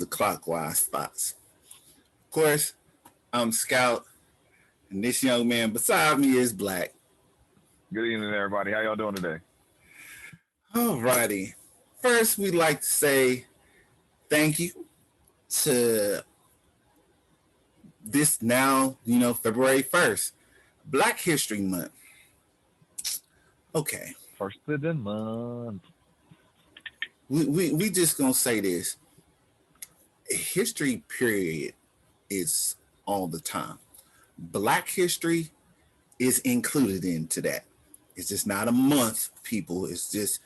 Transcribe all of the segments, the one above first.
the clockwise spots. Of course, I'm Scout, and this young man beside me is Black. Good evening, everybody. How y'all doing today? Alrighty. First, we'd like to say thank you to this now, February 1st, Black History Month. Okay. First of the month. We just gonna say this. History period is all the time. Black history is included into that. It's just not a month, people. It's just,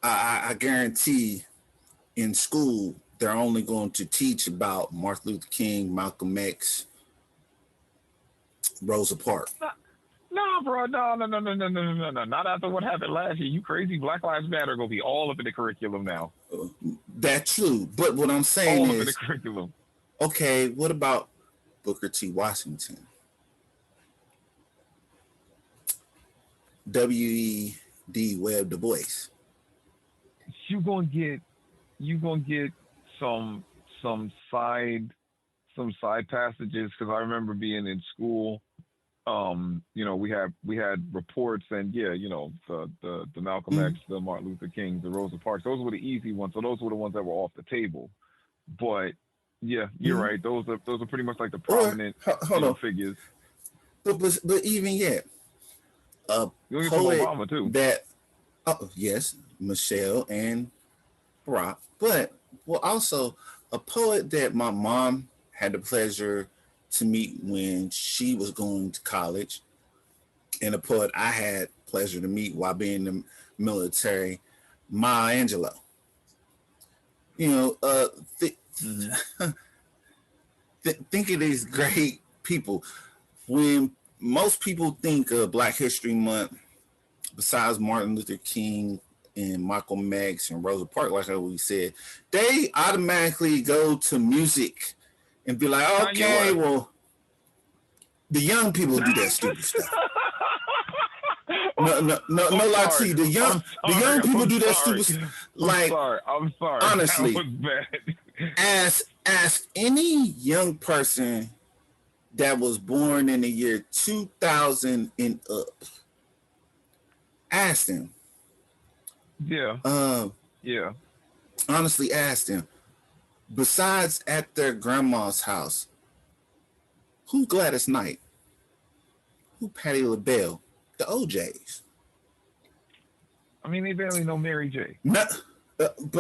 I guarantee in school they're only going to teach about Martin Luther King, Malcolm X, Rosa Parks. No, bro, no. Not after what happened last year. You crazy? Black Lives Matter gonna be all up in the curriculum now. That's true, but what I'm saying all is, up in the curriculum. Okay, what about Booker T. Washington? W.E.D. Webb Du Bois. You gonna get some side passages because I remember being in school. We had reports and the Malcolm X, the Martin Luther King, the Rosa Parks. Those were the easy ones. So those were the ones that were off the table. But yeah, you're right. Those are pretty much like the prominent figures. But even yet, a poet Obama too. That yes, Michelle and Barack, but also a poet that my mom had the pleasure to meet when she was going to college, and a poet I had pleasure to meet while being in the military, Maya Angelou. Think of these great people. When most people think of Black History Month, besides Martin Luther King and Malcolm X and Rosa Parks, like we said, they automatically go to music and be like, okay, well, the young people do that stupid stuff. No lie to you. The young people do that stupid stuff. Like, I'm sorry. Honestly, that was bad. Ask any young person that was born in the year 2000 and up. Ask them. Yeah. Honestly, ask them. Besides at their grandma's house, who Gladys Knight? Who Patti LaBelle? The OJs. I mean, they barely know Mary J. But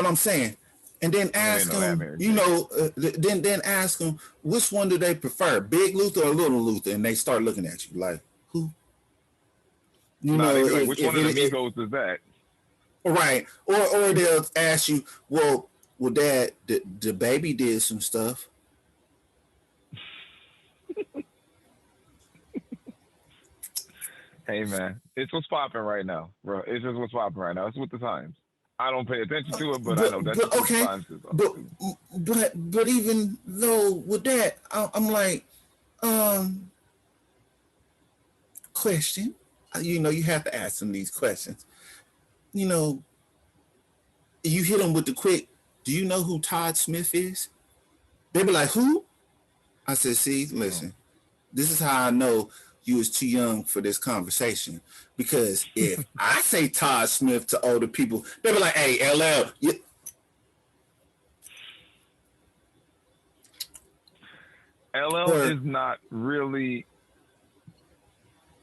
I'm saying, and then ask them, then ask them, which one do they prefer, Big Luther or Little Luther? And they start looking at you like, who? Which one of the Migos is that? Right. Or they'll ask you, well, Dad, the baby did some stuff. Hey, man, it's what's popping right now, bro. It's just what's popping right now. It's with the times. I don't pay attention to it, but I know that's what the times is. But even though with that, I'm like, question. You have to ask them these questions. You hit them with the quick, do you know who Todd Smith is? They be like, who? I said, see, listen, this is how I know you was too young for this conversation. Because if I say Todd Smith to older people, they be like, hey, LL. LL is not really...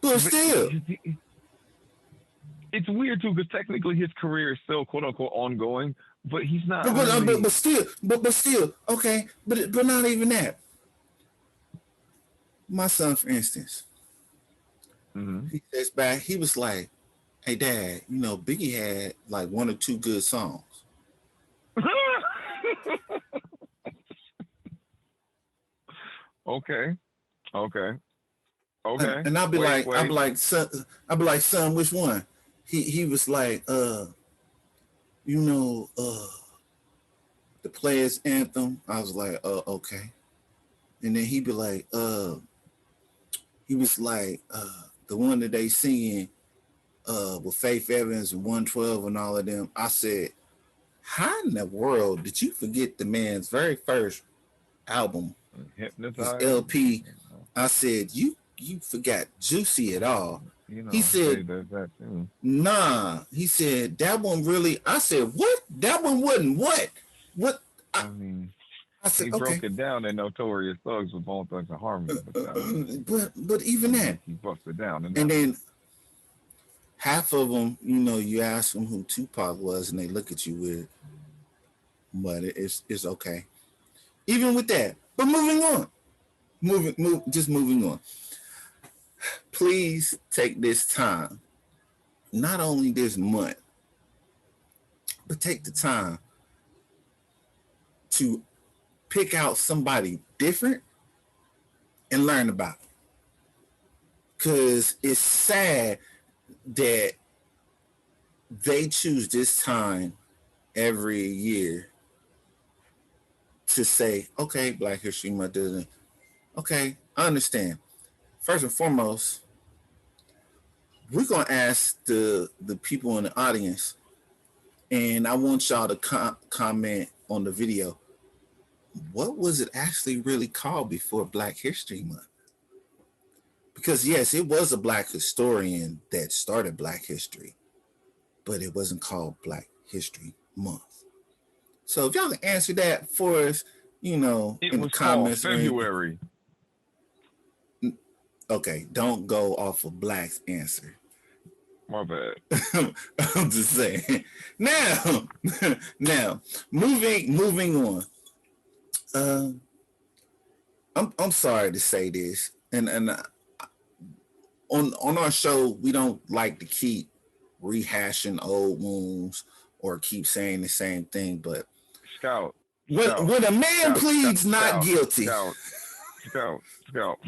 But still... It's weird, too, because technically his career is still, quote-unquote, ongoing, but he's not but still, okay, but not even that. My son, for instance, he says back, he was like, hey, Dad, Biggie had like one or two good songs. Okay. And I'll be like, son, which one? He was like, the Players Anthem. I was like, okay. And then he'd be like, he was like, the one that they singing with Faith Evans and 112 and all of them. I said, how in the world did you forget the man's very first album, his Hypnotized. LP? I said, you forgot Juicy at all. He said, that too. nah. He said, that one really, I said, what? That one wasn't what? What? I mean, I said, he okay. broke it down in Notorious Thugs with Bone Thugs and Harmony. But even that. He busted down. And then half of them, you ask them who Tupac was and they look at you weird. But it's okay. Even with that. But moving on. Moving on. Please take this time, not only this month, but take the time to pick out somebody different and learn about it. Because it's sad that they choose this time every year to say, okay, Black History Month doesn't. Okay, I understand. First and foremost, we're going to ask the people in the audience, and I want y'all to comment on the video. What was it actually really called before Black History Month? Because, yes, it was a Black historian that started Black history, but it wasn't called Black History Month. So if y'all can answer that for us, in the comments. February. Okay, don't go off of Black's answer. My bad. I'm just saying. Now, moving on. I'm sorry to say this, and on our show we don't like to keep rehashing old wounds or keep saying the same thing, but Scout. When a man pleads not guilty. Scout.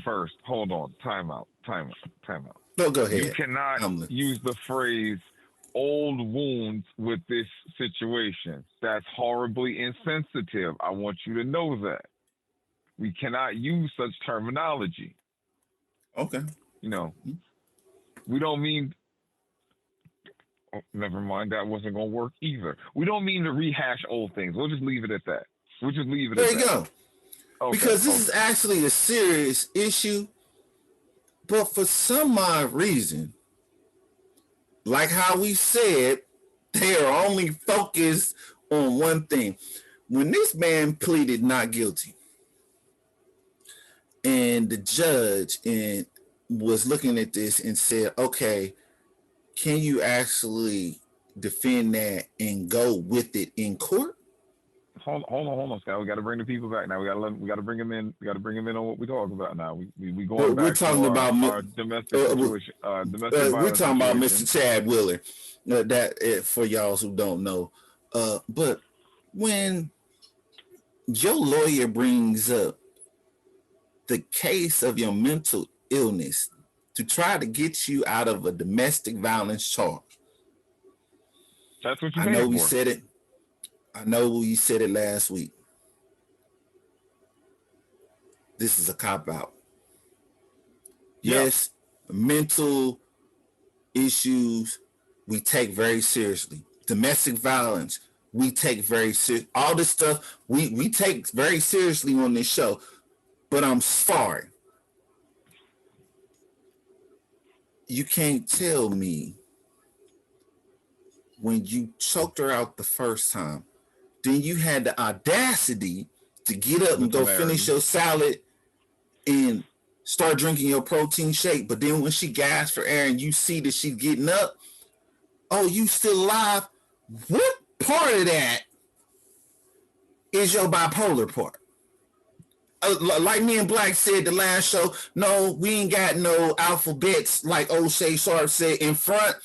First, hold on. Time out. No, go ahead. You cannot use the phrase old wounds with this situation. That's horribly insensitive. I want you to know that. We cannot use such terminology. Okay. We don't mean... Oh, never mind. That wasn't going to work either. We don't mean to rehash old things. We'll just leave it at that. There you go. Okay, because this is actually a serious issue, but for some odd reason, like how we said, they are only focused on one thing. When this man pleaded not guilty, and the judge was looking at this and said, okay, can you actually defend that and go with it in court? Hold on, Scott. We got to bring the people back now. We got to bring them in. We got to bring them in on what we're talking about now. We going back. We're talking about our domestic situation. We're talking about Mr. Chad Wheeler. That for y'all who don't know. But when your lawyer brings up the case of your mental illness to try to get you out of a domestic violence charge, that's what you. I know we said it. I know you said it last week. This is a cop-out. Yes, mental issues we take very seriously. Domestic violence, we take very seriously. All this stuff we take very seriously on this show. But I'm sorry. You can't tell me when you choked her out the first time, then you had the audacity to get up and go finish your salad and start drinking your protein shake. But then when she gasps for air and you see that she's getting up, oh, you still alive? What part of that is your bipolar part? Like me and Black said the last show, no, we ain't got no alphabets like O'Shea Sharp said in front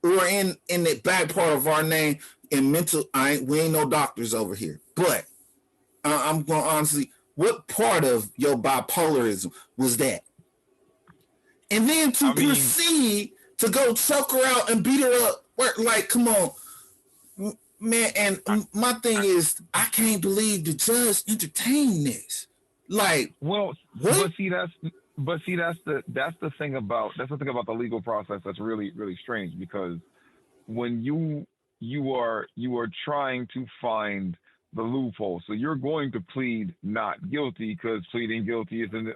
or in the back part of our name. In mental, we ain't no doctors over here. But I'm going to honestly, what part of your bipolarism was that? And then to proceed to go choke her out and beat her up, like, come on, man. And my thing is, I can't believe the judge entertained this. Like, well, what? But see, that's the thing about the legal process that's really, really strange, because when you you are trying to find the loophole. So you're going to plead not guilty because pleading guilty is an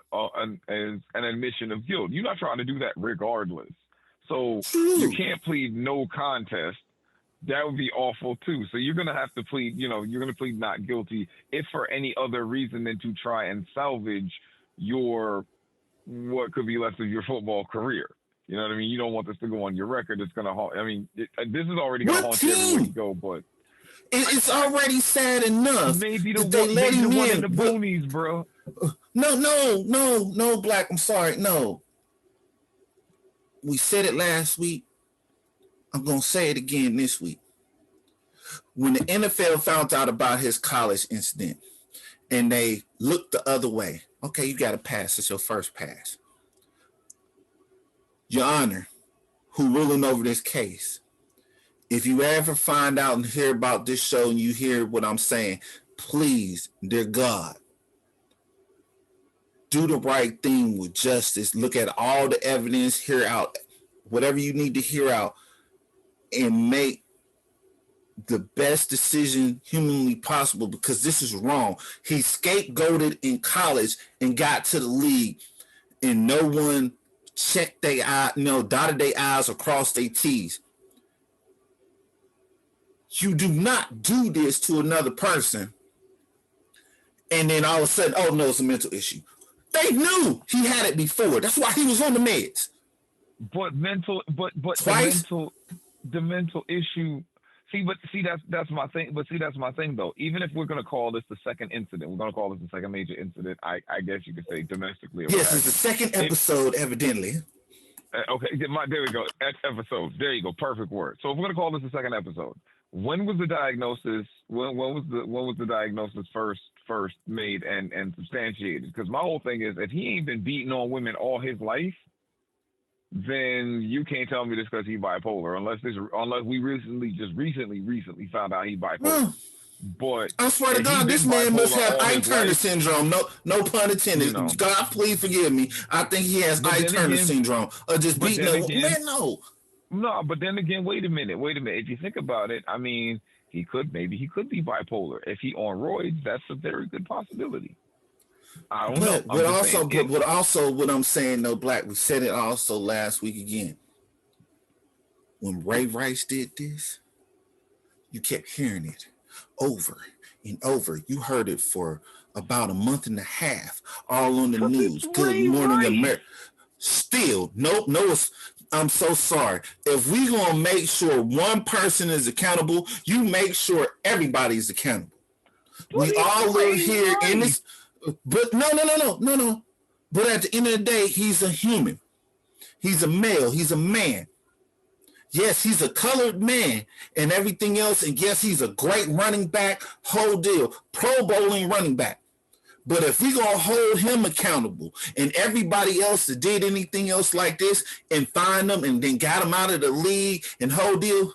admission of guilt. You're not trying to do that regardless. So you can't plead no contest. That would be awful too. So you're going to have to plead, you're going to plead not guilty if for any other reason than to try and salvage what could be left of your football career. You know what I mean? You don't want this to go on your record. It's going to haunt. I mean, this is already going to haunt you everywhere you go, but. It's already sad enough. Maybe the one in the boonies, bro. No, Black. I'm sorry. No. We said it last week. I'm going to say it again this week. When the NFL found out about his college incident and they looked the other way, okay, you got to pass. It's your first pass. Your Honor, who ruling over this case, if you ever find out and hear about this show and you hear what I'm saying, please, dear God, do the right thing with justice. Look at all the evidence, hear out whatever you need to hear out, and make the best decision humanly possible, because this is wrong. He scapegoated in college and got to the league, and no one checked their eye, dotted their I's or crossed their T's. You do not do this to another person, and then all of a sudden, oh no, it's a mental issue. They knew he had it before. That's why he was on the meds. But the mental issue. That's my thing. But that's my thing though. Even if we're gonna call this the second incident, we're gonna call this the second major incident. I guess you could say domestically. Yes, it's the second episode, evidently. Okay, there we go. Episode. There you go. Perfect word. So if we're gonna call this the second episode, when was the diagnosis? When was the diagnosis first made and substantiated? Because my whole thing is, if he ain't been beating on women all his life, then you can't tell me this because he's bipolar. Unless we recently found out he's bipolar. But I swear to God, this man must have Ike Turner syndrome. No pun intended. God, please forgive me. I think he has Ike Turner syndrome. Or just beating up. Man, no. No, but then again, wait a minute. If you think about it, I mean, he could be bipolar. If he on roids, that's a very good possibility. I don't know. But also, what I'm saying, though, Black, we said it also last week again. When Ray Rice did this, you kept hearing it over and over. You heard it for about a month and a half, all on the news. Good Morning America. Still, no, I'm so sorry. If we gonna make sure one person is accountable, you make sure everybody's accountable. We all live here in this, but no. But at the end of the day, he's a human. He's a male. He's a man. Yes, he's a colored man and everything else. And yes, he's a great running back, whole deal, Pro Bowling running back. But if we gonna hold him accountable and everybody else that did anything else like this and find them and then got him out of the league and whole deal,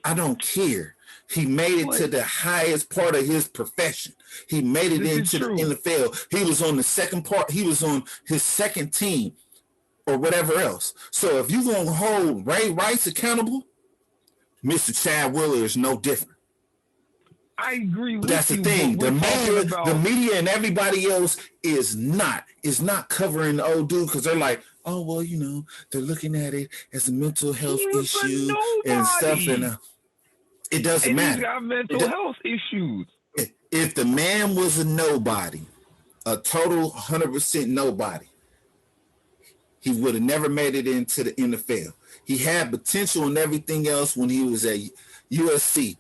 I don't care. He made it to the highest part of his profession. He made it into the NFL. He was on the second part. He was on his second team or whatever else. So if you're going to hold Ray Rice accountable, Mr. Chad Wheeler is no different. I agree with That's you. That's the thing. The media and everybody else is not covering the old dude because they're like, oh, well, they're looking at it as a mental health issue and stuff. And it doesn't matter. He's got mental health issues. If the man was a nobody, a total 100% nobody, he would have never made it into the NFL. He had potential and everything else when he was at USC.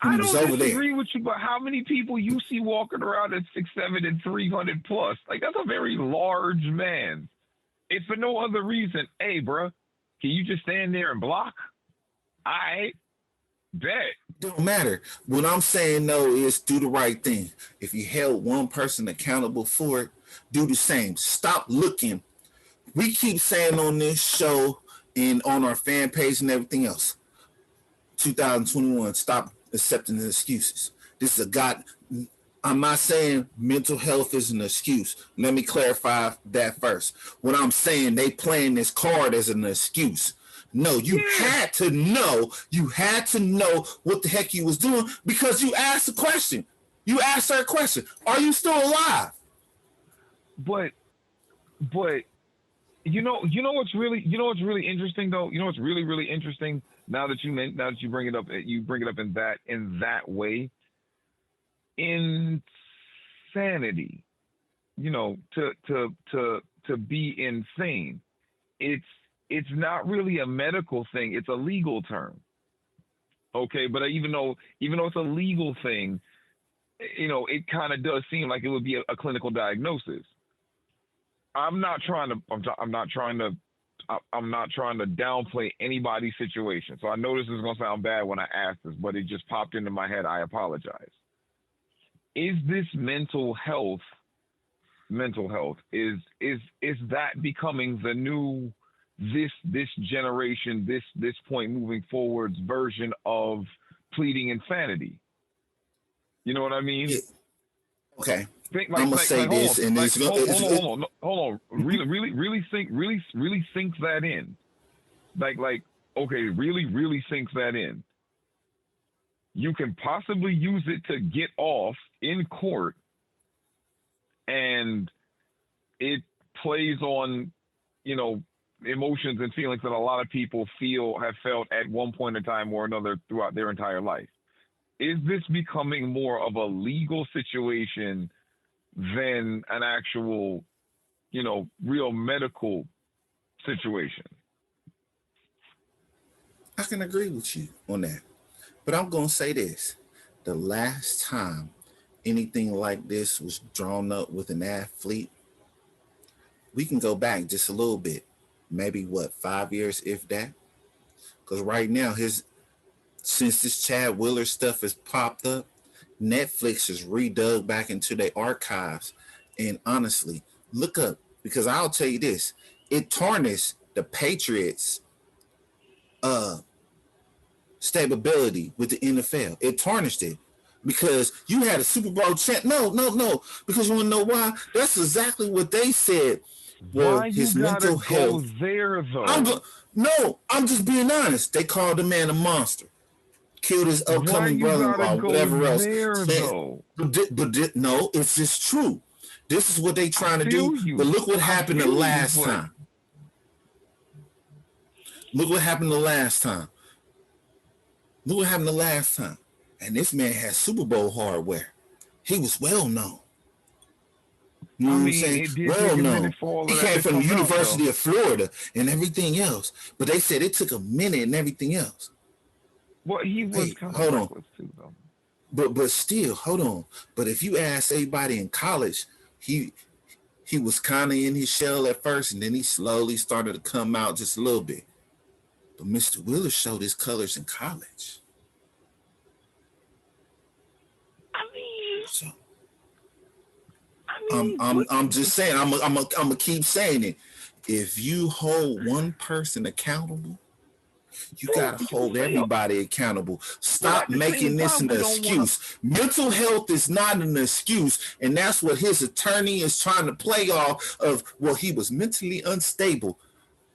I don't disagree with you, but how many people you see walking around at 6'7" and 300 plus? Like, that's a very large man. If for no other reason, hey, bro, can you just stand there and block? I bet. Don't matter. What I'm saying, though, is do the right thing. If you held one person accountable for it, do the same. Stop looking. We keep saying on this show and on our fan page and everything else, 2021, stop accepting the excuses. This is I'm not saying mental health is an excuse. Let me clarify that first. What I'm saying, they playing this card as an excuse No, you had to know. You had to know what the heck you was doing because you asked the question. You asked her a question. Are you still alive? But you know what's really interesting though. You know what's really interesting now that you bring it up. You bring it up in that way. Insanity. You know, to be insane. It's not really a medical thing. It's a legal term. Okay, but even though it's a legal thing, you know, it kind of does seem like it would be a clinical diagnosis. I'm not trying to downplay anybody's situation. So I know this is going to sound bad when I ask this, but it just popped into my head. I apologize. Is this mental health? Is that becoming the new this generation, this point moving forward's version of pleading insanity? You know what I mean? Yeah. Okay. I'm gonna say this, and hold on. Really sink that in. Okay, really sinks that in. You can possibly use it to get off in court, and it plays on, you know, emotions and feelings that a lot of people have felt at one point in time or another throughout their entire life. Is this becoming more of a legal situation than an actual, you know, real medical situation? I can agree with you on that. But I'm going to say this. The last time anything like this was drawn up with an athlete, we can go back just a little bit. Maybe 5 years, if that? Because right now, since this Chad Wheeler stuff has popped up, Netflix has redug back into their archives. And honestly, look up, because I'll tell you this, it tarnished the Patriots' stability with the NFL. It tarnished it because you had a Super Bowl champ. No. Because you want to know why? That's exactly what they said. Why his mental health. There though. I'm just being honest. They called the man a monster. Killed his upcoming brother-in-law, whatever else. No, it's just true. This is what they trying to do. But look what happened the last time. Look what happened the last time. And this man had Super Bowl hardware. He was well known. You know what I'm saying? Well known. He came from the University of Florida and everything else. But they said it took a minute and everything else. Well, he was kind of reckless too, though. But still, hold on. But if you ask anybody in college, he was kind of in his shell at first, and then he slowly started to come out just a little bit. But Mr. Wheeler showed his colors in college. I'm just saying. I'm gonna keep saying it. If you hold one person accountable, you gotta hold everybody accountable. Stop making this an excuse. Mental health is not an excuse, and that's what his attorney is trying to play off of. Well, he was mentally unstable.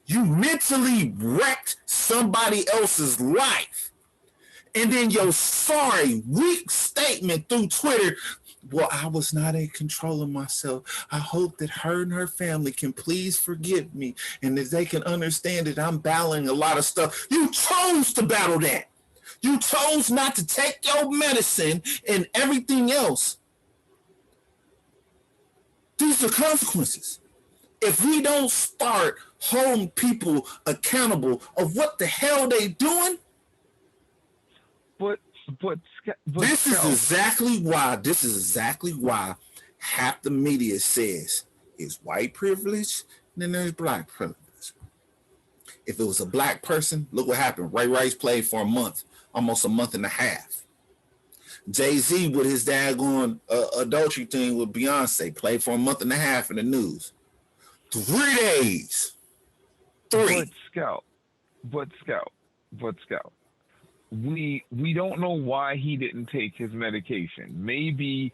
You mentally wrecked somebody else's life, and then your sorry, weak statement through Twitter. Well, I was not in control of myself. I hope that her and her family can please forgive me and that they can understand that I'm battling a lot of stuff. You chose to battle that. You chose not to take your medicine and everything else. These are consequences. If we don't start holding people accountable of what the hell they doing, this is exactly why half the media says it's white privilege, and then there's black privilege. If it was a black person, look what happened. Ray Rice played for a month, almost a month and a half. Jay-Z with his daggone adultery thing with Beyonce played for a month and a half in the news. 3 days. 3. But Scout. We don't know why he didn't take his medication. Maybe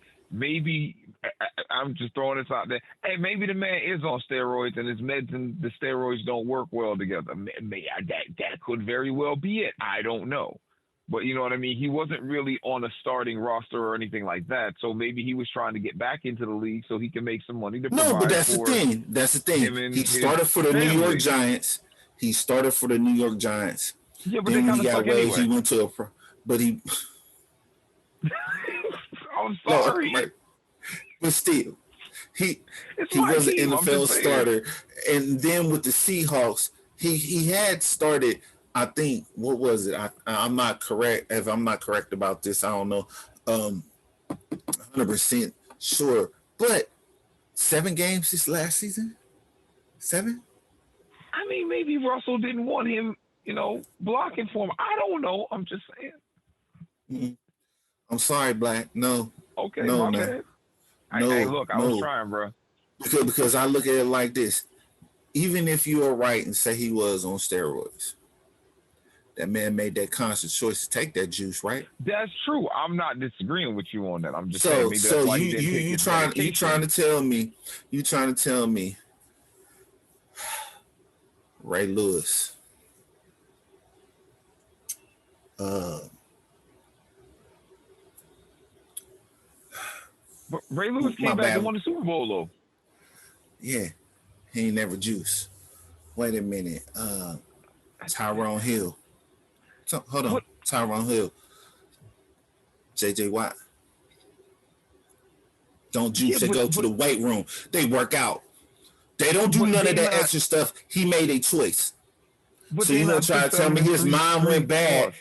I'm just throwing this out there. Hey, maybe the man is on steroids and his meds and the steroids don't work well together. That could very well be it. I don't know. But you know what I mean? He wasn't really on a starting roster or anything like that. So maybe he was trying to get back into the league so he can make some money to provide. No, but that's the thing. That's the thing. He started for the New York Giants. He started for the New York Giants. Yeah, but then when he got waived, he went to but he. I'm sorry. No, but still, he was an NFL starter, and then with the Seahawks, he had started. I think, what was it? I'm not correct. If I'm not correct about this, I don't know. 100% sure. But 7 games this last season? 7? I mean, maybe Russell didn't want him, blocking for him. I don't know. I'm just saying. Mm-mm. I'm sorry, Black. No. Okay, no, my man. bad. Hey, look, I was trying, bro. Because I look at it like this. Even if you are right and say he was on steroids, that man made that conscious choice to take that juice, right? That's true. I'm not disagreeing with you on that. I'm just saying maybe that's why he didn't take his medication. You trying to tell me Ray Lewis but Ray Lewis came back and won the Super Bowl, though. Yeah, he ain't never juice. Wait a minute. Tyrone Hill. Hold on. What? Tyrone Hill. J.J. Watt. Don't juice. They go to the weight room. They work out. They don't do none of that extra stuff. He made a choice. So you gonna try to tell me his mind went bad?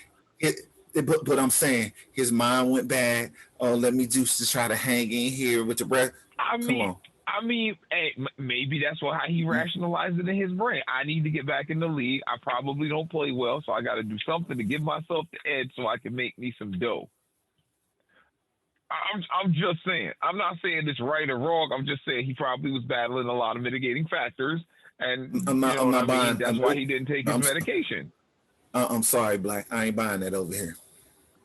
But I'm saying his mind went bad. Oh, let me juice to try to hang in here with the breath. Come on. I mean, hey, maybe that's how he rationalized it in his brain. I need to get back in the league. I probably don't play well, so I got to do something to give myself the edge so I can make me some dough. I'm just saying. I'm not saying it's right or wrong. I'm just saying he probably was battling a lot of mitigating factors, and I'm not buying. That's why he didn't take his medication. I'm sorry, Black. I ain't buying that over here.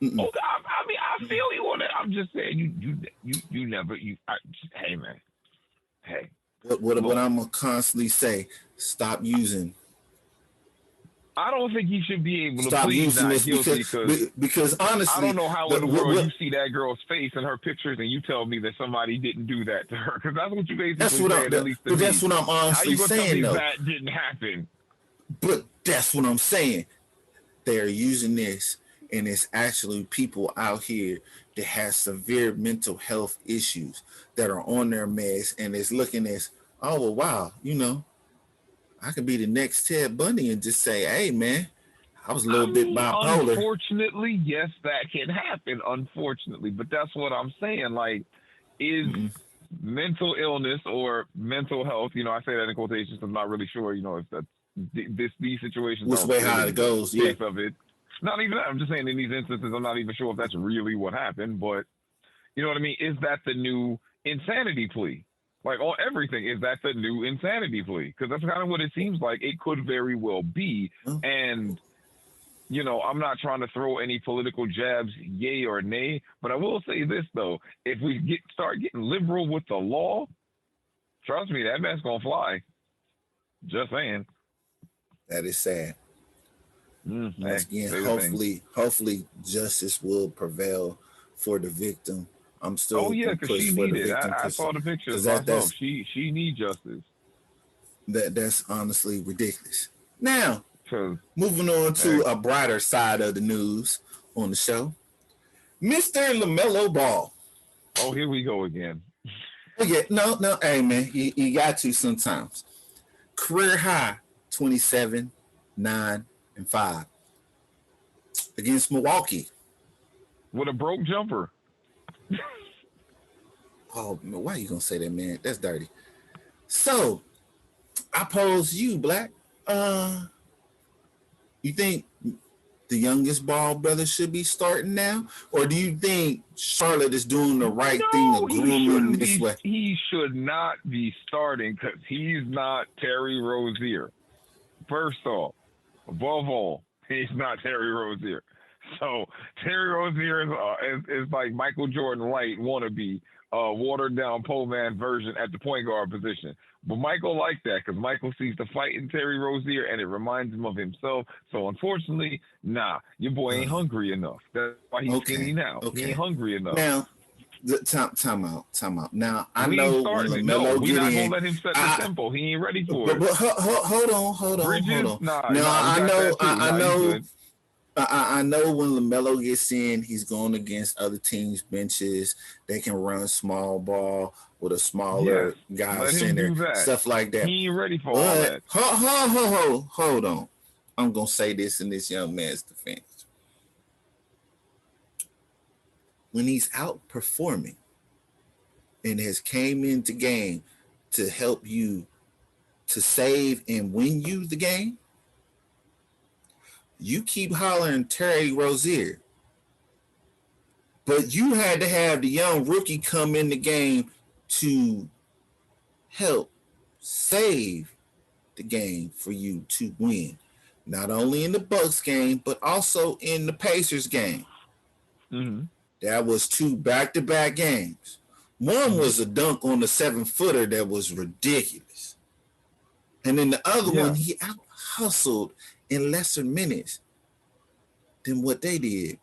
Mm-mm. Okay, I mean, I feel you on that. I'm just saying you never. Hey, man. Hey, what I'm gonna constantly say? Stop using. I don't think he should be able to stop plead using not this guilty because honestly, I don't know how in the world you see that girl's face and her pictures and you tell me that somebody didn't do that to her, because that's what you basically said. That's what I'm honestly saying, though. That didn't happen. But that's what I'm saying. They're using this, and it's actually people out here that have severe mental health issues that are on their meds, and it's looking as, oh, well, wow, I could be the next Ted Bundy and just say, hey, man, I was a little bit bipolar. Unfortunately, yes, that can happen, unfortunately. But that's what I'm saying. Like, is mental illness or mental health, I say that in quotations, I'm not really sure, if that's these situations. Which way how it goes, yeah. Of it. Not even that. I'm just saying in these instances, I'm not even sure if that's really what happened, but you know what I mean? Is that the new insanity plea? Like, on everything, is that the new insanity plea? Because that's kind of what it seems like. It could very well be. And, I'm not trying to throw any political jabs, yay or nay, but I will say this, though. If we start getting liberal with the law, trust me, that man's going to fly. Just saying. That is sad. Once again, hopefully justice will prevail for the victim. I'm still. Oh yeah, because she needed. I saw the pictures myself. She needs justice. That's honestly ridiculous. Now, moving on to a brighter side of the news on the show, Mr. LaMelo Ball. Oh, here we go again. Oh yeah, no, hey man, you got to sometimes. Career high, 27, 9, and 5 against Milwaukee. With a broke jumper. Oh, why are you gonna say that, man? That's dirty. So, I pose you, Black. You think the youngest Ball brother should be starting now, or do you think Charlotte is doing the right thing to groom him this way? He should not be starting because he's not Terry Rozier. First off, above all, he's not Terry Rozier. So Terry Rozier is like Michael Jordan light wannabe, watered down pole man version at the point guard position. But Michael liked that because Michael sees the fight in Terry Rozier and it reminds him of himself. So unfortunately, nah, your boy ain't hungry enough. That's why he's skinny now. He ain't hungry enough. Now, time out. Now I know when LaMelo we're not gonna let him set the tempo. He ain't ready for it. But hold on. I know when LaMelo gets in, he's going against other teams' benches. They can run small ball with a smaller guy center, stuff like that. He ain't ready for all that. Hold on. I'm gonna say this in this young man's defense. When he's outperforming and has came into game to help you to save and win you the game, you keep hollering Terry Rozier. But you had to have the young rookie come in the game to help save the game for you to win. Not only in the Bucks game, but also in the Pacers game. Mm-hmm. That was 2 back-to-back games. One was a dunk on the 7-footer that was ridiculous. And then the other one, he out-hustled in lesser minutes than what they did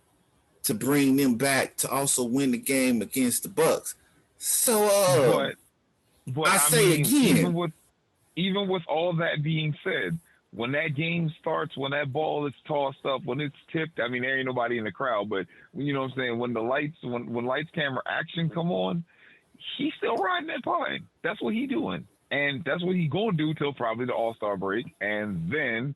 to bring them back to also win the game against the Bucks. So, but I say again, even with all that being said, when that game starts, when that ball is tossed up, when it's tipped, I mean, there ain't nobody in the crowd, but you know what I'm saying? When the lights, when lights, camera, action come on, he's still riding that pine. That's what he doing. And that's what he going to do till probably the All-Star break. And then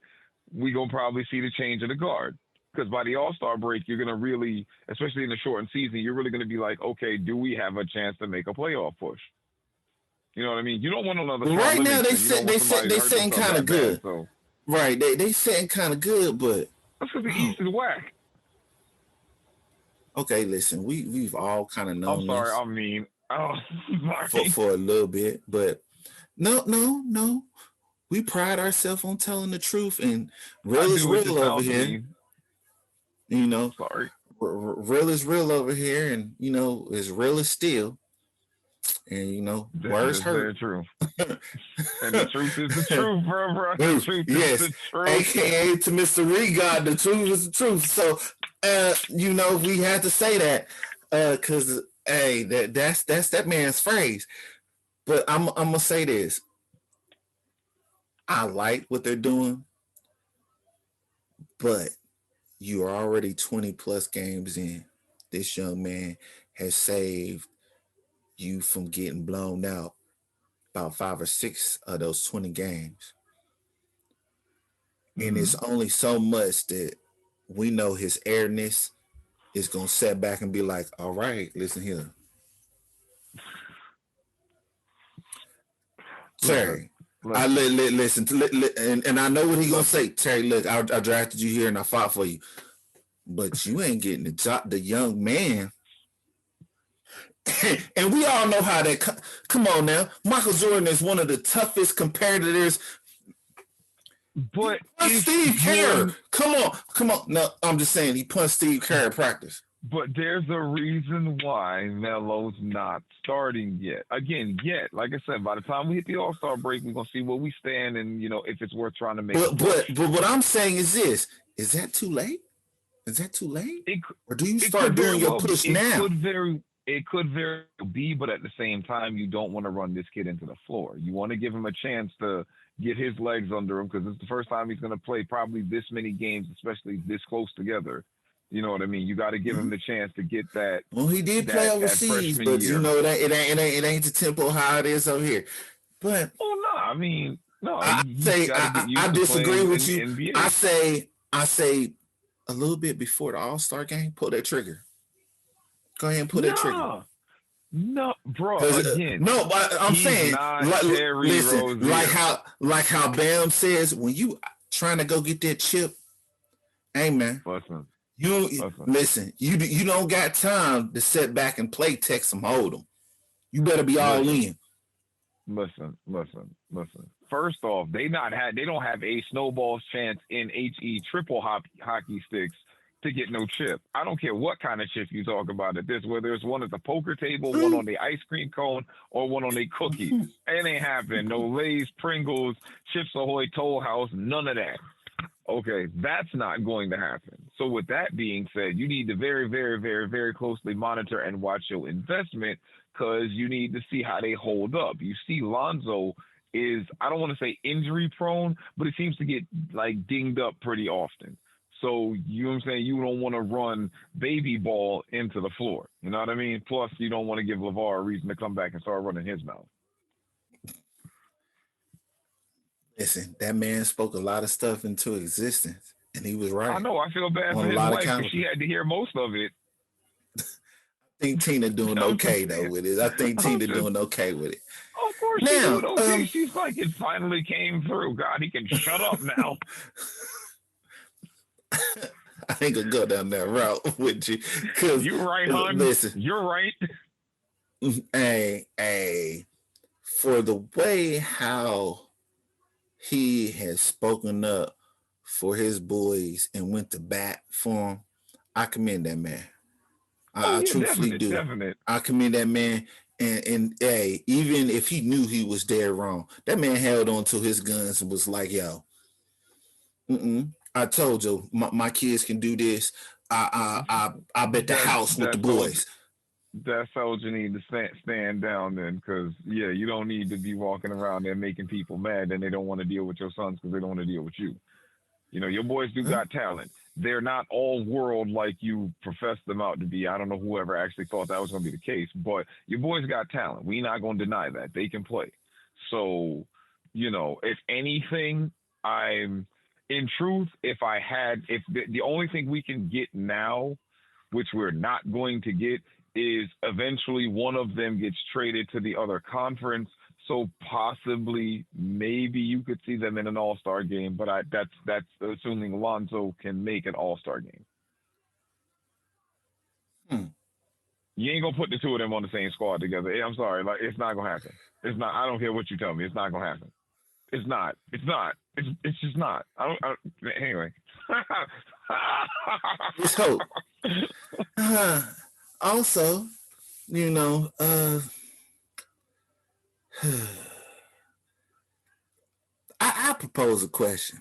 we going to probably see the change of the guard. Because by the All-Star break, you're going to really, especially in the shortened season, you're really going to be like, okay, do we have a chance to make a playoff push? You know what I mean? You don't want another. Right now, they sitting kind of good. So. Right, they sitting kind of good, but that's because the East is whack. Okay, listen, we've all kind of known. I'm sorry, this I mean, for a little bit, but no, we pride ourselves on telling the truth, and real is real over here. You know, sorry, real is real over here, and you know, as real as steel. And you know, words hurt. Very true. And the truth is the truth, bro. The truth is the truth. AKA to Mr. Regard, the truth is the truth. So, you know, we had to say that because hey, that's that man's phrase. But I'm gonna say this. I like what they're doing, but you are already 20 plus games in. This young man has saved you from getting blown out about 5 or 6 of those 20 games. Mm-hmm. And it's only so much that we know his airness is going to set back and be like, all right, listen here. Terry, listen, and I know what he's going to say. Terry, look, I drafted you here and I fought for you. But you ain't getting the young man. And we all know how that. Come on now, Michael Jordan is one of the toughest competitors. But Steve Kerr, come on. No, I'm just saying he punched Steve Kerr at practice. But there's a reason why Melo's not starting yet. Again, like I said, by the time we hit the All-Star break, we're gonna see where we stand, and you know if it's worth trying to make. But what I'm saying is this: is that too late? Is that too late? Or do you start doing your push now? It could very be, but at the same time, you don't want to run this kid into the floor. You want to give him a chance to get his legs under him because it's the first time he's going to play probably this many games, especially this close together. You know what I mean? You got to give him the chance to get that. Well, he did play overseas, but you know that it ain't the tempo how it is over here. But I mean, no. I disagree with you. NBA. I say a little bit before the All-Star game, pull that trigger. Go ahead and pull that trigger. No, bro. Again, no, but I'm saying, listen, like how Bam says, when you trying to go get that chip, hey man, listen, you don't got time to sit back and play text them, hold them. You better be all in. Listen. First off, they don't have a snowball's chance in HE triple hockey sticks to get no chip. I don't care what kind of chip you talk about it. Whether it's one at the poker table, one on the ice cream cone, or one on a cookie. It ain't happening. No Lay's, Pringles, Chips Ahoy, Toll House, none of that. Okay, that's not going to happen. So with that being said, you need to very, very, very, very closely monitor and watch your investment, because you need to see how they hold up. You see Lonzo is, I don't want to say injury prone, but it seems to get like dinged up pretty often. So, you know what I'm saying? You don't want to run baby ball into the floor. You know what I mean? Plus, you don't want to give LeVar a reason to come back and start running his mouth. Listen, that man spoke a lot of stuff into existence, and he was right. I know. I feel bad for his wife because she had to hear most of it. I think Tina doing okay though with it. I think Tina doing okay with it. Of course, now, she's doing okay. She's like, it finally came through. God, he can shut up now. I ain't gonna go down that route with you, because you're right, hon. Listen, you're right. Hey, for the way how he has spoken up for his boys and went to bat for him, I commend that man. I truthfully do. Definite. I commend that man. And hey, even if he knew he was dead wrong, that man held on to his guns and was like, yo, I told you my kids can do this. I bet the house with the boys. That's how you need to stand down then, because you don't need to be walking around there making people mad and they don't want to deal with your sons because they don't want to deal with you. You know, your boys do got talent. They're not all world like you profess them out to be. I don't know whoever actually thought that was going to be the case, but your boys got talent. We're not going to deny that. They can play. So, you know, if anything, in truth, if the only thing we can get now, which we're not going to get, is eventually one of them gets traded to the other conference. So possibly, maybe you could see them in an All-Star game, but that's assuming Lonzo can make an All-Star game. You ain't gonna put the two of them on the same squad together. I'm sorry, like, it's not gonna happen. It's not. I don't care what you tell me. It's not gonna happen. It's not. It's not. It's just not. Anyway. It's hope. Also, you know, I propose a question.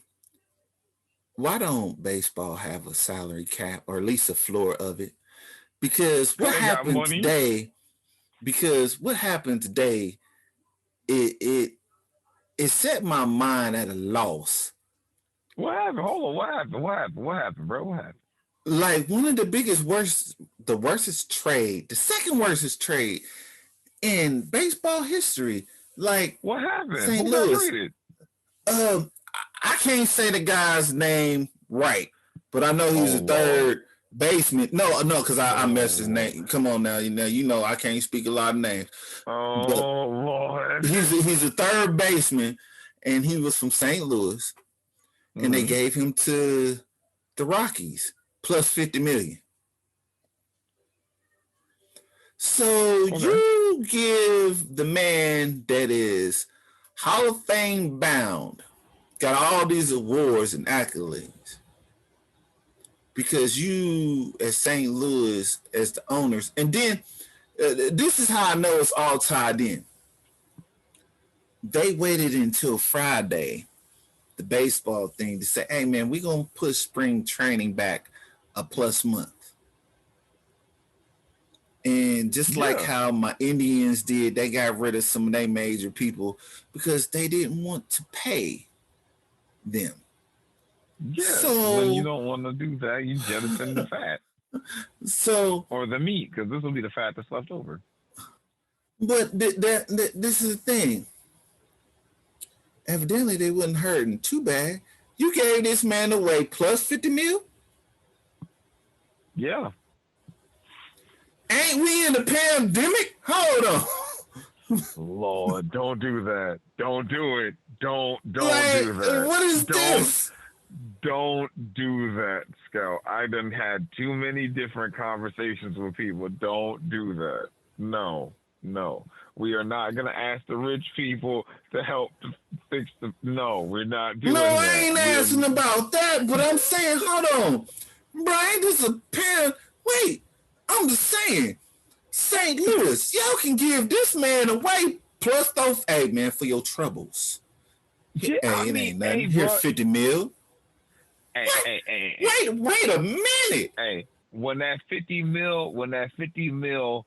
Why don't baseball have a salary cap, or at least a floor of it? Because what happened today, it set my mind at a loss. What happened? Hold on. What happened, bro? What happened? Like, one of the worstest trade, the second worstest trade in baseball history. Like, what happened? St. Louis. I can't say the guy's name right, but I know he's a third baseman. No, because I messed his name. Come on now, you know I can't speak a lot of names. Oh, Lord. He's a third baseman, and he was from St. Louis, and they gave him to the Rockies plus $50 million. So you give the man that is Hall of Fame bound, got all these awards and accolades, because you, as St. Louis, as the owners, and then this is how I know it's all tied in. They waited until Friday, the baseball thing, to say, hey, man, we're going to push spring training back a plus month. And just like how my Indians did, they got rid of some of their major people because they didn't want to pay them. Yeah, so when you don't want to do that, you jettison the fat. Or the meat, because this will be the fat that's left over. But this is the thing. Evidently, they wasn't hurting too bad. You gave this man away plus $50 million? Yeah. Ain't we in a pandemic? Hold on. Lord, don't do that. Don't do it. Don't do that. What is this? Don't do that, Scout. I done had too many different conversations with people. Don't do that. No. We are not going to ask the rich people to help to fix the... No, we're not doing that. No, I ain't asking about that, but I'm saying, hold on. Brian, this is a pair. Wait, I'm just saying, St. Louis, y'all can give this man away plus those. Hey, man, for your troubles. Yeah, Hey, it ain't nothing. Here's 50 mil. Wait a minute. Hey, when that 50 mil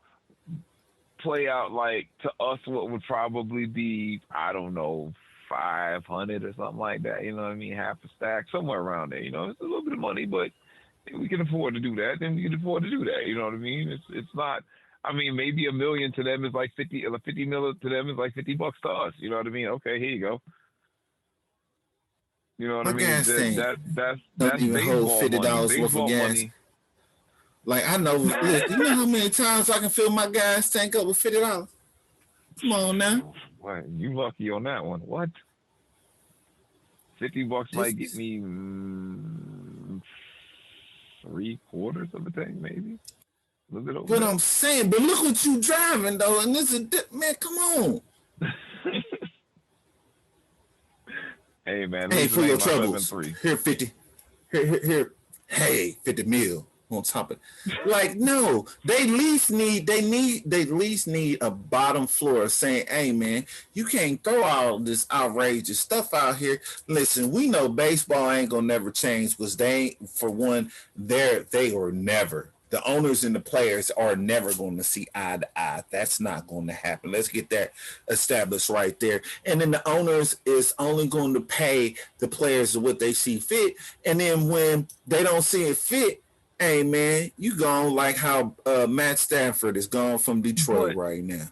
play out like to us, what would probably be, I don't know, 500 or something like that. You know what I mean? Half a stack, somewhere around there. You know, it's a little bit of money, but if we can afford to do that, then we can afford to do that. You know what I mean? It's not. I mean, maybe $1 million to them is like 50 mil to them is like $50 to us. You know what I mean? Okay, here you go. You know what I mean? That's that's even hold $50 worth of gas. Money. Like I know, look, you know how many times I can fill my gas tank up with $50? Come on now. What? You lucky on that one. What? $50 might get me 3/4 of a tank, maybe. A little bit over. But I'm saying, but look what you driving though, and this is man. Come on. Hey man. Hey, for your troubles. Here 50. Here. Hey, 50 mil on top of it. Like no, they at least need a bottom floor saying, hey man, you can't throw all this outrageous stuff out here. Listen, we know baseball ain't gonna never change because they were never. The owners and the players are never going to see eye to eye. That's not going to happen. Let's get that established right there. And then the owners is only going to pay the players what they see fit. And then when they don't see it fit, hey, man, you gone like how Matt Stafford is gone from Detroit right now.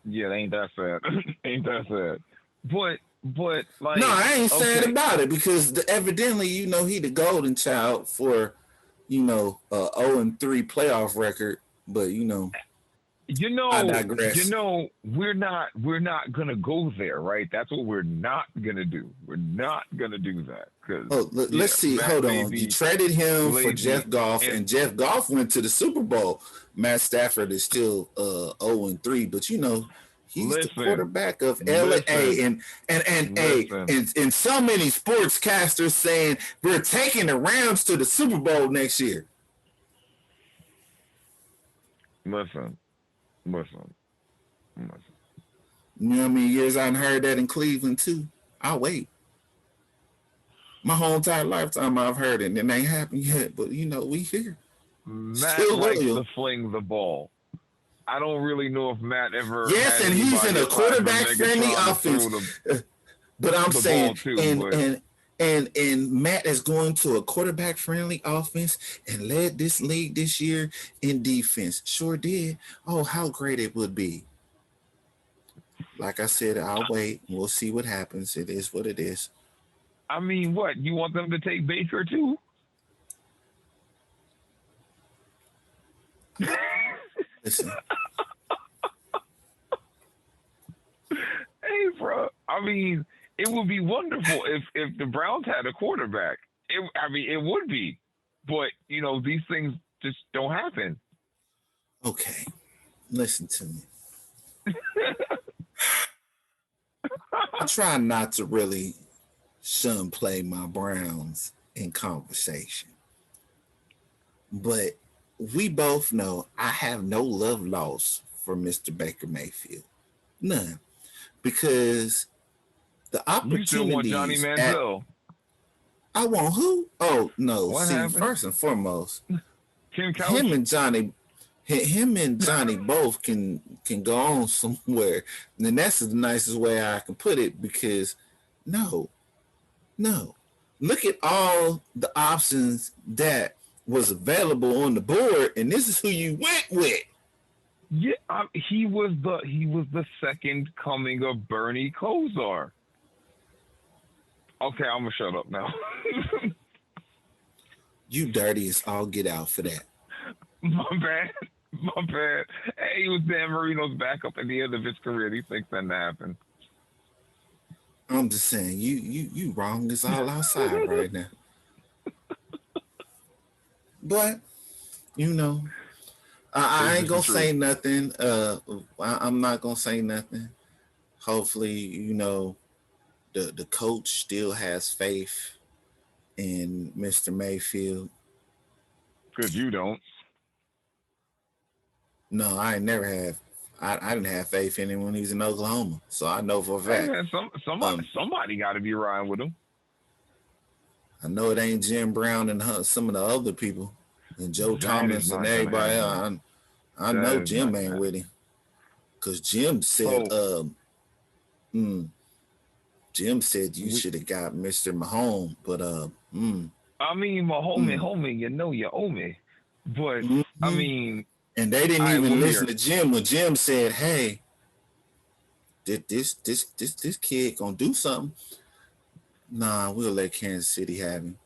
Yeah, ain't that sad. Ain't that sad. But like... No, I ain't sad about it because evidently, you know, he the golden child for... 0-3 playoff record, but I digress. We're not gonna go there, right? That's what we're not gonna do. We're not gonna do that because. Let's see. Hold on. You traded him for Jeff Goff, and Jeff Goff went to the Super Bowl. Matt Stafford is still 0-3, but he's the quarterback of LA, and so many sportscasters saying we're taking the Rams to the Super Bowl next year. Listen. You know how many years I heard that in Cleveland too? I'll wait. My whole entire lifetime I've heard it, and it ain't happened yet. But we here. Matt likes to fling the ball. I don't really know if Matt ever. Yes, and he's in a quarterback-friendly offense. But I'm saying, and Matt is going to a quarterback-friendly offense and led this league this year in defense. Sure did. Oh, how great it would be. Like I said, I'll wait. We'll see what happens. It is what it is. I mean, what? You want them to take Baker too? Listen. Hey, bro. I mean, it would be wonderful if the Browns had a quarterback. It would be. But, these things just don't happen. Okay. Listen to me. I try not to really play my Browns in conversation. But we both know I have no love lost for Mr. Baker Mayfield. None. Because the opportunities... You still want Johnny Manziel. I want who? Oh, no. What happened? First and foremost, him and Johnny both can go on somewhere. And that's the nicest way I can put it because no. Look at all the options that was available on the board, and this is who you went with. Yeah, he was the second coming of Bernie Kosar. Okay, I'm gonna shut up now. You dirty as all get out for that. My bad. Hey, he was Dan Marino's backup at the end of his career. These things didn't happen. I'm just saying, you wrong as all outside right now. But, I ain't gonna say nothing. I'm not gonna say nothing. Hopefully, the coach still has faith in Mr. Mayfield. Because you don't. No, I ain't never have. I didn't have faith in him when he was in Oklahoma, so I know for a Hey fact. man, somebody got to be riding with him. I know it ain't Jim Brown and some of the other people, and Joe That is Thomas and not gonna everybody happen. else. I know Jim ain't with him, cause Jim said, Jim said you should have got Mr. Mahomes, but I mean, my homie, you know you owe me, but I mean, and they didn't even listen to Jim when Jim said, "Hey, this kid gonna do something." Nah, we'll let Kansas City have him.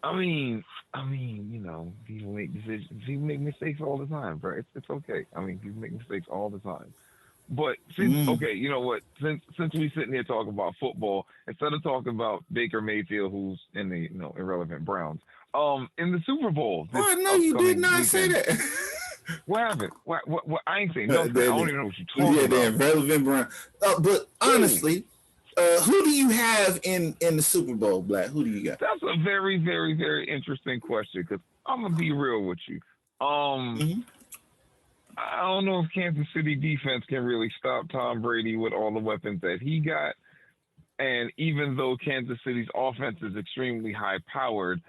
I mean, you know, people make decisions. People make mistakes all the time, bro. It's okay. I mean, people make mistakes all the time. But okay, you know what? Since we sitting here talking about football, instead of talking about Baker Mayfield, who's in the irrelevant Browns, in the Super Bowl. Oh, no, you did not weekend, say that. What happened? What? I ain't saying nothing. I don't even know what you're talking about. Yeah, the irrelevant Browns. But honestly, who do you have in the Super Bowl, Black? Who do you got? That's a very, very, very interesting question because I'm gonna be real with you. I don't know if Kansas City defense can really stop Tom Brady with all the weapons that he got. And even though Kansas City's offense is extremely high powered,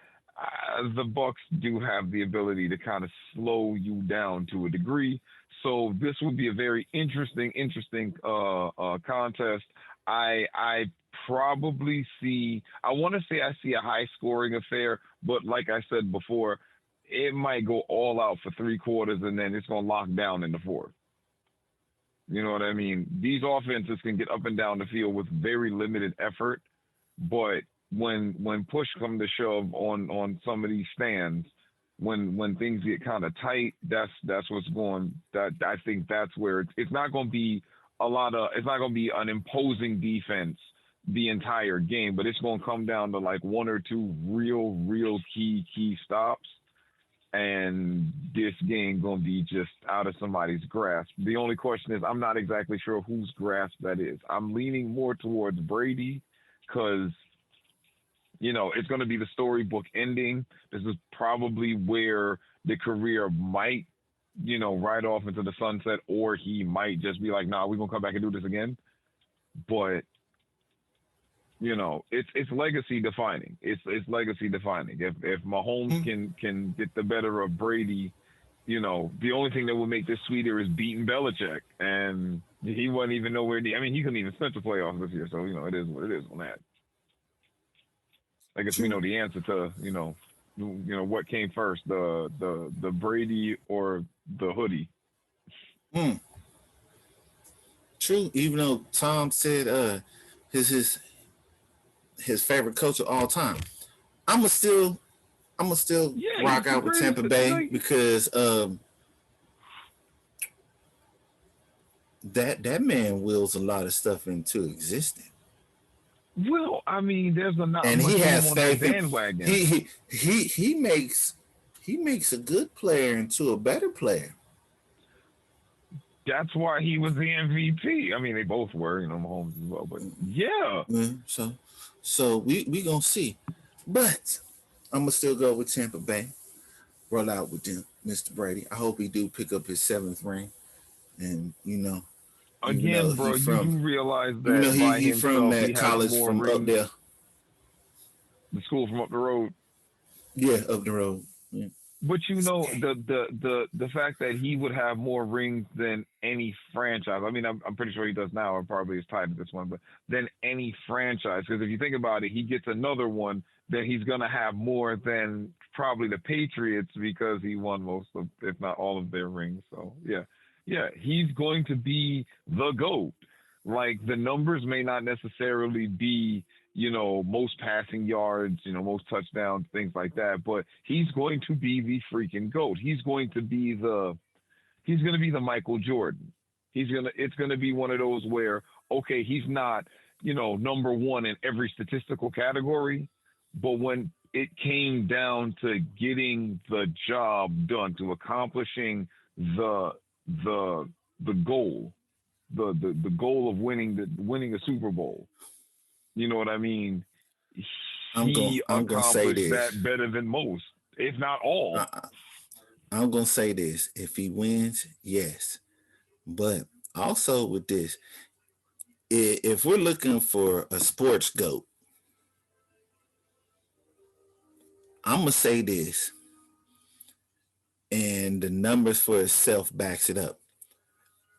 the Bucks do have the ability to kind of slow you down to a degree. So this would be a very interesting contest. I probably see. I want to say I see a high scoring affair, but like I said before, it might go all out for 3 quarters and then it's going to lock down in the 4th. You know what I mean? These offenses can get up and down the field with very limited effort, but when push come to shove on some of these stands, when things get kind of tight, that's what's going. That I think that's where it's not going to be it's not going to be an imposing defense the entire game, but it's going to come down to like 1 or 2 real key stops. And this game going to be just out of somebody's grasp. The only question is I'm not exactly sure whose grasp that is. I'm leaning more towards Brady because, it's going to be the storybook ending. This is probably where the career might, ride off into the sunset, or he might just be like, nah, we're going to come back and do this again. But it's legacy defining. It's legacy defining. If Mahomes can get the better of Brady, the only thing that would make this sweeter is beating Belichick, and he wasn't even nowhere near. I mean, he couldn't even spend the playoffs this year, so it is what it is on that. I guess we know the answer to what came first, the Brady or the hoodie. True. Even though Tom said his favorite coach of all time, I'ma still rock out with Tampa Bay because that man wills a lot of stuff into existence. Well, I mean, there's not and much he has on that bandwagon. He makes a good player into a better player. That's why he was the MVP. I mean, they both were, Mahomes as well. But yeah. So we gonna see, but I'm gonna still go with Tampa Bay. Roll out with them, Mr. Brady. I hope he do pick up his 7th ring, and again, bro, you do realize that he from that college from up there, the school from up the road. Yeah, up the road. Yeah. But the fact that he would have more rings than any franchise. I mean, I'm pretty sure he does now, or probably is tied to this one, but than any franchise. Because if you think about it, he gets another one, then he's gonna have more than probably the Patriots because he won most of, if not all of their rings. So yeah, he's going to be the GOAT. Like the numbers may not necessarily be, most passing yards, most touchdowns, things like that. But he's going to be the freaking GOAT. He's going to be the Michael Jordan. It's going to be one of those where, okay, he's not, number 1 in every statistical category, but when it came down to getting the job done, to accomplishing the goal, the goal of winning a Super Bowl, you know what I mean? He accomplished that better than most. if not all. I'm gonna say this: if he wins, yes, but also with this, if we're looking for a sports GOAT, I'm gonna say this, and the numbers for itself backs it up.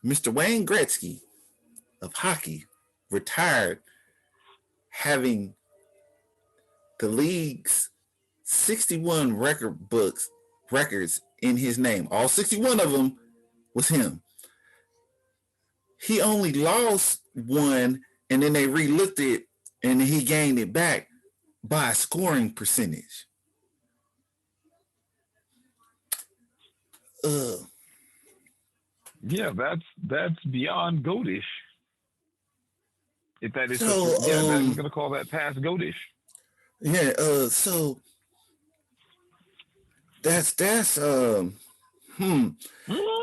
Mr. Wayne Gretzky of hockey retired having the league's 61 records in his name. All 61 of them was him. He only lost one, and then they re-looked it, and he gained it back by a scoring percentage. Yeah, that's beyond goatish. If that is, I'm gonna call that past goatish. Yeah. So that's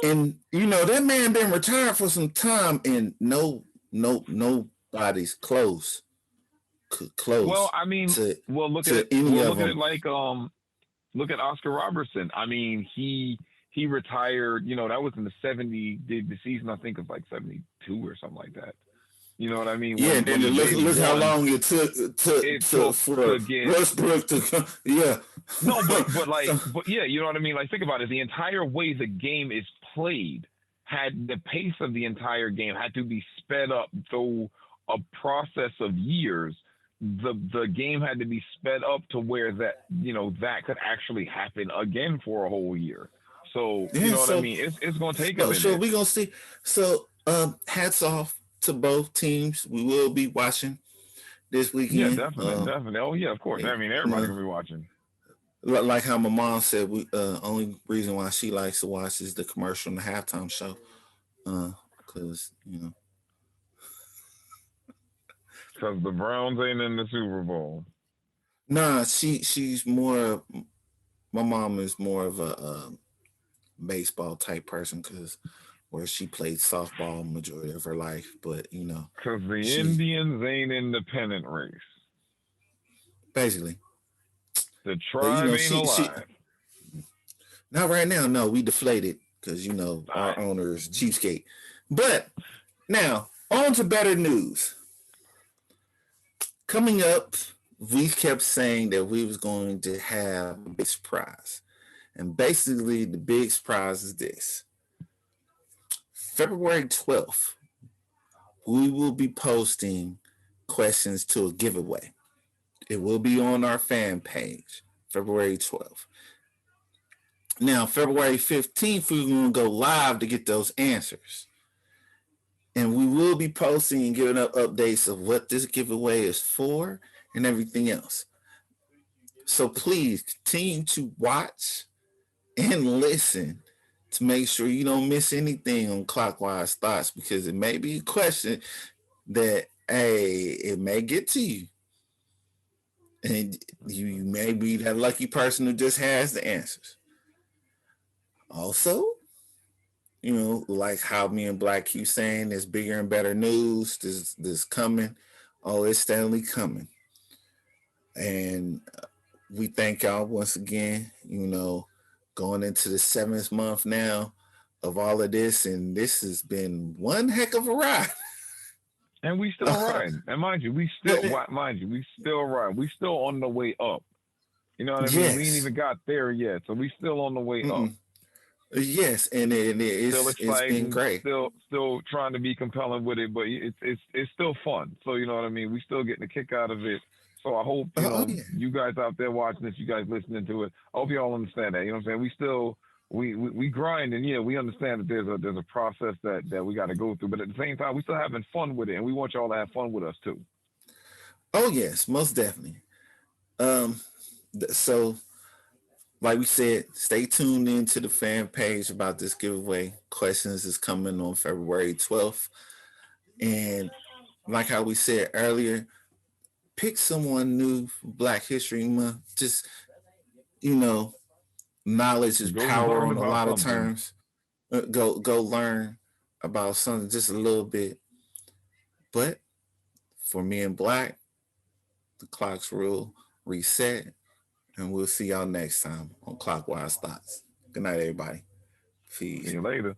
and you know that man been retired for some time, and nobody's close. Well, I mean, look at it like look at Oscar Robertson. I mean, he retired. You know, that was in the '70s. The season I think of like '72 or something like that. You know what I mean? Yeah, then look how long it took for Westbrook to come. Yeah. No, but yeah, you know what I mean? Like, think about it. The entire way the game is played had the pace of the entire game had to be sped up through a process of years. The game had to be sped up to where that could actually happen again for a whole year. So you know what I mean? It's going to take a minute. So we're going to see. So hats off to both teams. We will be watching this weekend. Yeah, definitely. Oh yeah, of course. I mean, everybody's gonna be watching. Like how my mom said, we only reason why she likes to watch is the commercial and the halftime show, because because the Browns ain't in the Super Bowl. Nah, she's more. My mom is more of a baseball type person because where she played softball majority of her life, but because the Indians ain't in the pennant race. Basically, the tribe ain't alive. Not right now. No, we deflated because our owner is cheapskate. But now on to better news. Coming up, we kept saying that we was going to have a big surprise, and basically the big surprise is this. February 12th, we will be posting questions to a giveaway. It will be on our fan page, February 12th. Now, February 15th, we're going to go live to get those answers. And we will be posting and giving up updates of what this giveaway is for and everything else. So please continue to watch and listen to make sure you don't miss anything on Clockwise Thoughts, because it may be a question that, it may get to you. And you may be that lucky person who just has the answers. Also, like how me and Black keep saying, there's bigger and better news. This coming. Oh, it's steadily coming. And we thank y'all once again, going into the 7th month now of all of this, and this has been one heck of a ride. And we still ride. And mind you, we still ride. We still on the way up. You know what I mean? Yes. We ain't even got there yet, so we still on the way up. Yes, and it's been great. Still trying to be compelling with it, but it's still fun. So you know what I mean? We still getting a kick out of it. So I hope you guys out there watching this, you guys listening to it. I hope you all understand that. You know what I'm saying? We still we grind, and we understand that there's a process that we got to go through, but at the same time, we still having fun with it, and we want y'all to have fun with us too. Oh yes, most definitely. So, like we said, stay tuned into the fan page about this giveaway. Questions is coming on February 12th, and like how we said earlier, pick someone new for Black History Month. Just knowledge is power on a lot of terms. Go learn about something just a little bit. But for me and Black, the clocks will reset. And we'll see y'all next time on Clockwise Thoughts. Good night, everybody. Peace. See you later.